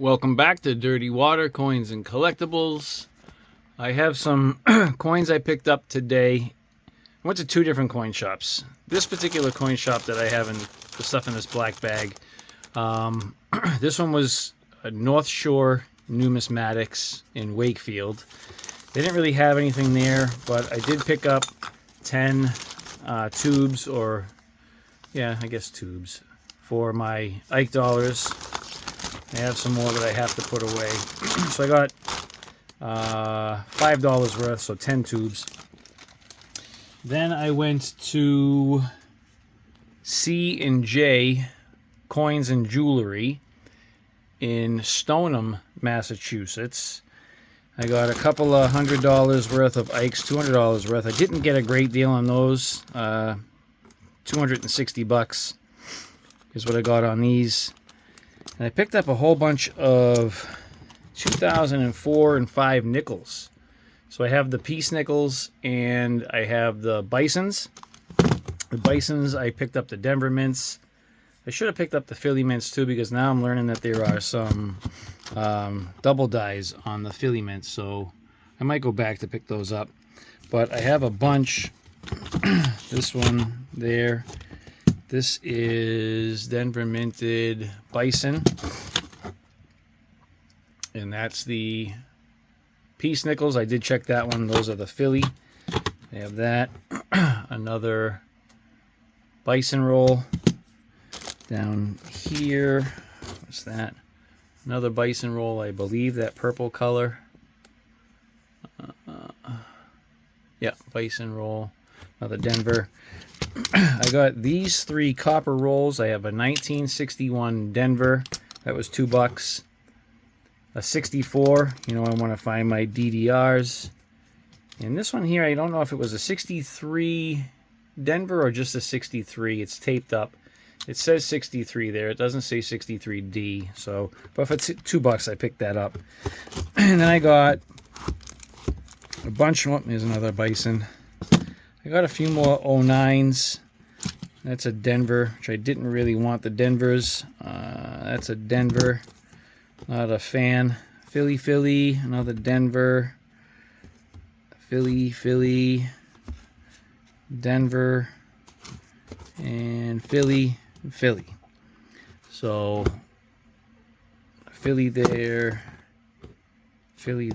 Welcome back to Dirty Water Coins and Collectibles. I have some coins I picked up today. I went to two different coin shops. This particular coin shop that I have in the stuff in this black bag, this one was North Shore Numismatics in Wakefield. They didn't really have anything there, but I did pick up 10 tubes, or yeah, I guess tubes, for my ikedollar. I have some more that I have to put away. So I got $5 worth, so 10 tubes. Then I went to C&J Coins and Jewelry in Stoneham, Massachusetts. I got a couple of $100 worth of Ikes, $200 worth. I didn't get a great deal on those. 260 bucks is what I got on these. And I picked up a whole bunch of 2004 and 5 nickels. So I have the piece nickels and I have the bisons. The bisons, I picked up the Denver mints. I should have picked up the Philly mints too, because now I'm learning that there are some double dies on the Philly mints. So I might go back to pick those up. But I have a bunch. This one there. This is Denver minted bison, and that's the piece nickels. I did check that one. Those are the Philly. I have that. Another bison roll down here. What's that? Another bison roll, I believe, that purple color. Yeah, bison roll. Another Denver. I got these 3 copper rolls. I have a 1961 Denver. That was $2. A 64. You know, I want to find my DDRs. And this one here, I don't know if it was a 63 Denver or just a 63. It's taped up. It says 63 there. It doesn't say 63D. So, but for $2, I picked that up. And then I got a bunch. Oh, there's another bison. I got a few more 09s. That's a Denver, which I didn't really want the Denvers. That's a Denver. Not a fan. Philly, another Denver. Philly, Denver, and Philly. So, Philly there, Philly,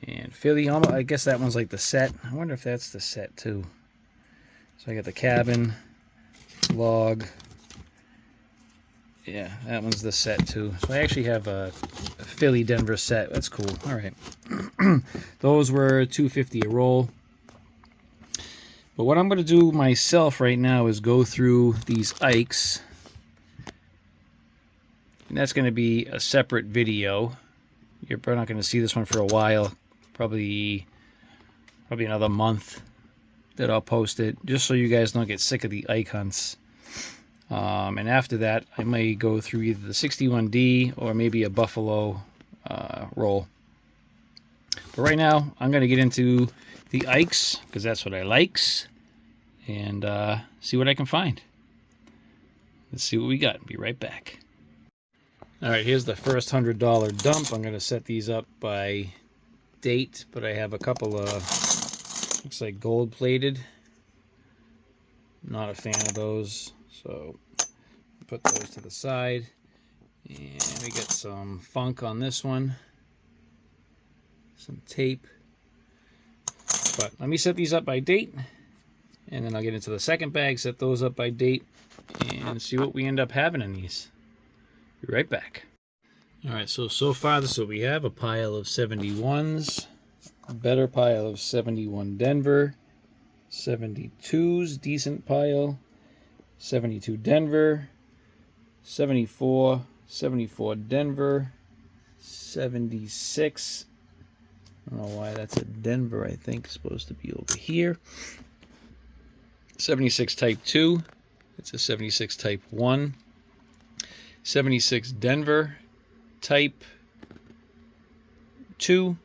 and Philly. I guess that one's like the set. I wonder if that's the set too. So I got the cabin, log. Yeah, that one's the set too. So I actually have a Philly Denver set. That's cool. All right. Those were $2.50 a roll. But what I'm going to do myself right now is go through these Ikes. And that's going to be a separate video. You're probably not going to see this one for a while. Probably another month that I'll post it, just so you guys don't get sick of the Ike hunts. And after that, I may go through either the 61D or maybe a Buffalo roll. But right now, I'm going to get into the Ikes, because that's what I likes, and see what I can find. Let's see what we got. Be right back. All right, here's the first $100 dump. I'm going to set these up by date, but I have a couple of, looks like gold plated. Not a fan of those, so put those to the side. And we get some funk on this one, some tape. But let me set these up by date, and then I'll get into the second bag, set those up by date, and see what we end up having in these. Be right back. Alright, so far this is what we have. A pile of 71s, a better pile of 71 Denver, 72s, decent pile, 72 Denver, 74 Denver, 76. I don't know why that's a Denver. I think it's supposed to be over here. 76 Type 2. It's a 76 Type 1. 76 Denver Type 2.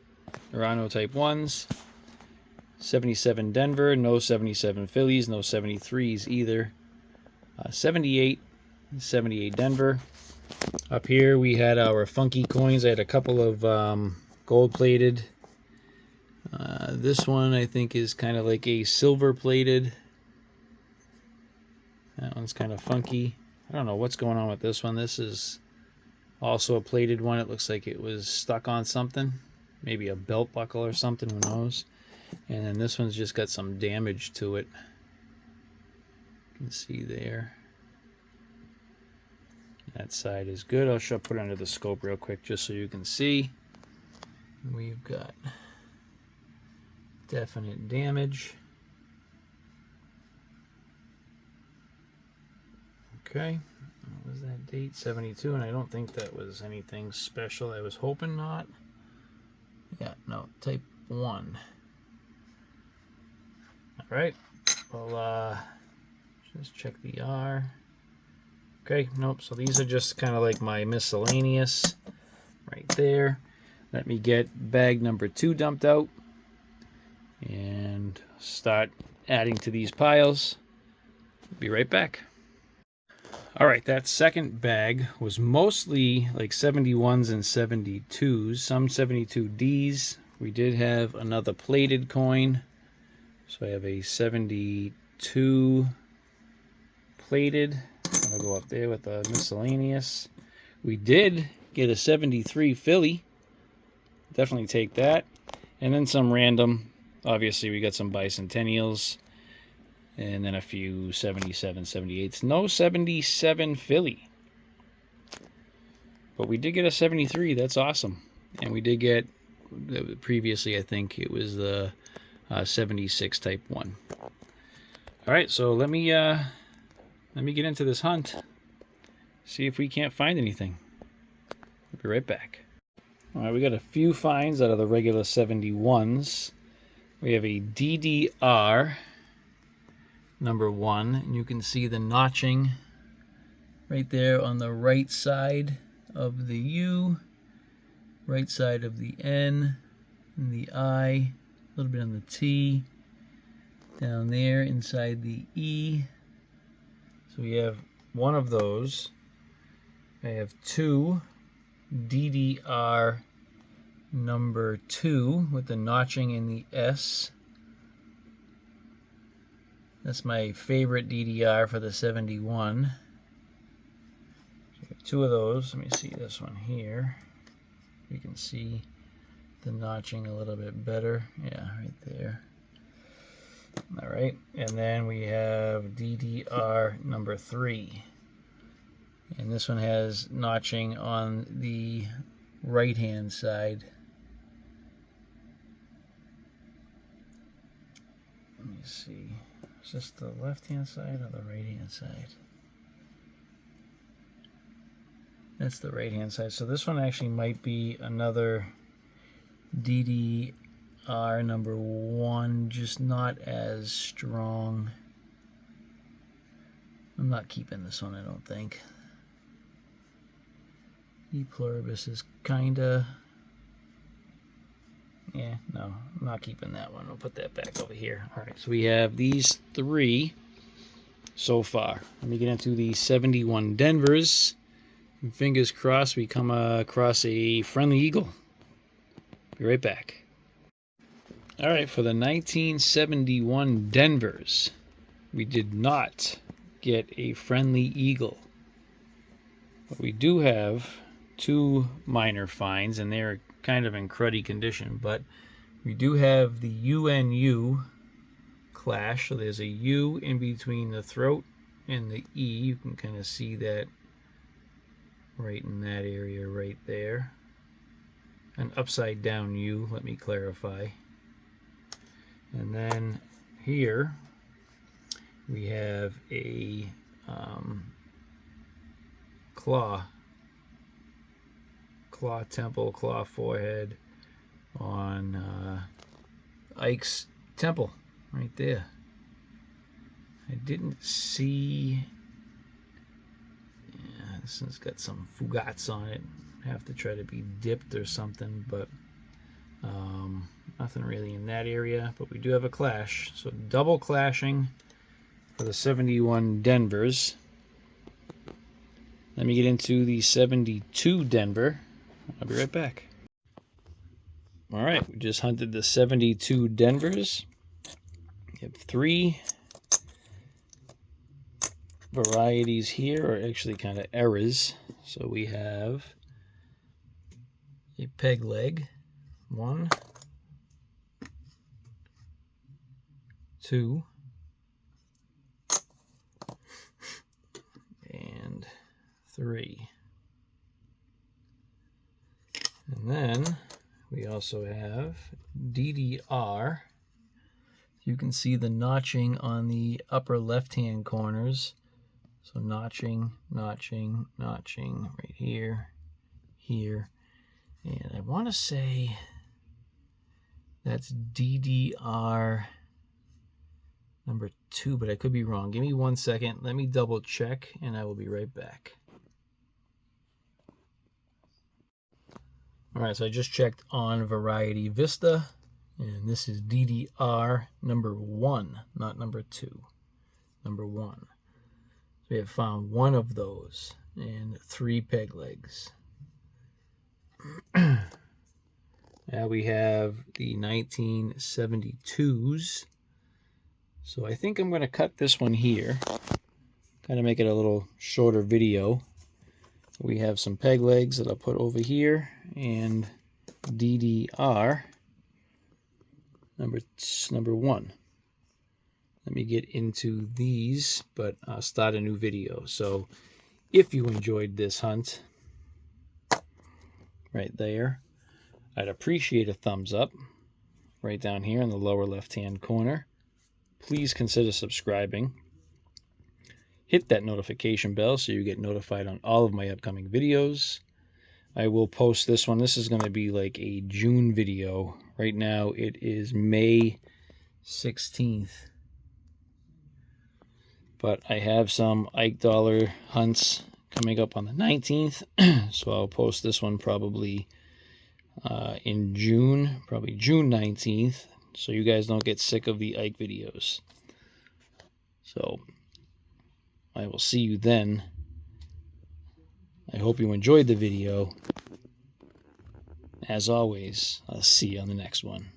There are no Type 1s. 77 Denver. No 77 Phillies. No 73s either. 78 78 Denver. Up here we had our funky coins. I had a couple of gold-plated. This one I think is kind of like a silver-plated. That one's kind of funky. I don't know what's going on with this one. This is also a plated one. It looks like it was stuck on something. Maybe a belt buckle or something, who knows. And then this one's just got some damage to it. You can see there. That side is good. I'll put it under the scope real quick just so you can see. We've got definite damage. Okay, what was that date? 72, and I don't think that was anything special. I was hoping not. Yeah, no, type 1. All right, well, just check the R. Okay, nope, so these are just kind of like my miscellaneous right there. Let me get bag number 2 dumped out and start adding to these piles. Be right back. All right, that second bag was mostly like 71s and 72s, some 72Ds. We did have another plated coin. So I have a 72 plated. I'll go up there with the miscellaneous. We did get a 73 Philly. Definitely take that. And then some random. Obviously, we got some bicentennials. And then a few 77, 78s. No 77 Philly. But we did get a 73. That's awesome. And we did get, previously I think it was the 76 type 1. All right, so let me get into this hunt. See if we can't find anything. I'll be right back. All right, we got a few finds out of the regular 71s. We have a DDR number 1, and you can see the notching right there on the right side of the U, right side of the N, and the I, a little bit on the T, down there inside the E. So we have one of those. I have 2 DDR number 2 with the notching in the S. That's my favorite DDR for the 71. So I have 2 of those. Let me see this one here. You can see the notching a little bit better. Yeah, right there. All right, and then we have DDR number 3. And this one has notching on the right-hand side. Let me see. Is this the left-hand side or the right-hand side? That's the right-hand side. So this one actually might be another DDR number 1, just not as strong. I'm not keeping this one, I don't think. E pluribus is kinda... Yeah, no, I'm not keeping that one. I'll put that back over here. All right, so we have these 3 so far. Let me get into the 71 Denvers. And fingers crossed we come across a friendly eagle. Be right back. All right, for the 1971 Denvers, we did not get a friendly eagle. But we do have 2 minor finds, and they're kind of in cruddy condition, but we do have the UNU clash. So there's a U in between the throat and the E. You can kind of see that right in that area right there. An upside down U, let me clarify. And then here we have a claw temple, claw forehead on Ike's temple right there. I didn't see... Yeah, this one's got some fugats on it. Have to try to be dipped or something, but nothing really in that area. But we do have a clash, so double clashing for the 71 Denvers. Let me get into the 72 Denver. I'll be right back. All right, we just hunted the 72 Denvers. We have 3 varieties here, or actually kind of errors. So we have a peg leg, 1, 2, and 3. And then we also have DDR. You can see the notching on the upper left-hand corners. So notching, notching, notching right here, here. And I want to say that's DDR number 2, but I could be wrong. Give me 1 second. Let me double check, and I will be right back. All right, so I just checked on Variety Vista, and this is DDR number 1, not number 2, number 1. So we have found 1 of those and 3 peg legs. Now we have the 1972s. So I think I'm going to cut this one here, kind of make it a little shorter video. We have some peg legs that I'll put over here, and DDR number 1. Let me get into these, but I'll start a new video. So if you enjoyed this hunt right there, I'd appreciate a thumbs up right down here in the lower left-hand corner. Please consider subscribing. Hit that notification bell so you get notified on all of my upcoming videos. I will post this one. This is going to be like a June video. Right now it is May 16th. But I have some ikedollar hunts coming up on the 19th. So I'll post this one probably in June, probably June 19th. So you guys don't get sick of the Ike videos. So I will see you then. I hope you enjoyed the video. As always, I'll see you on the next one.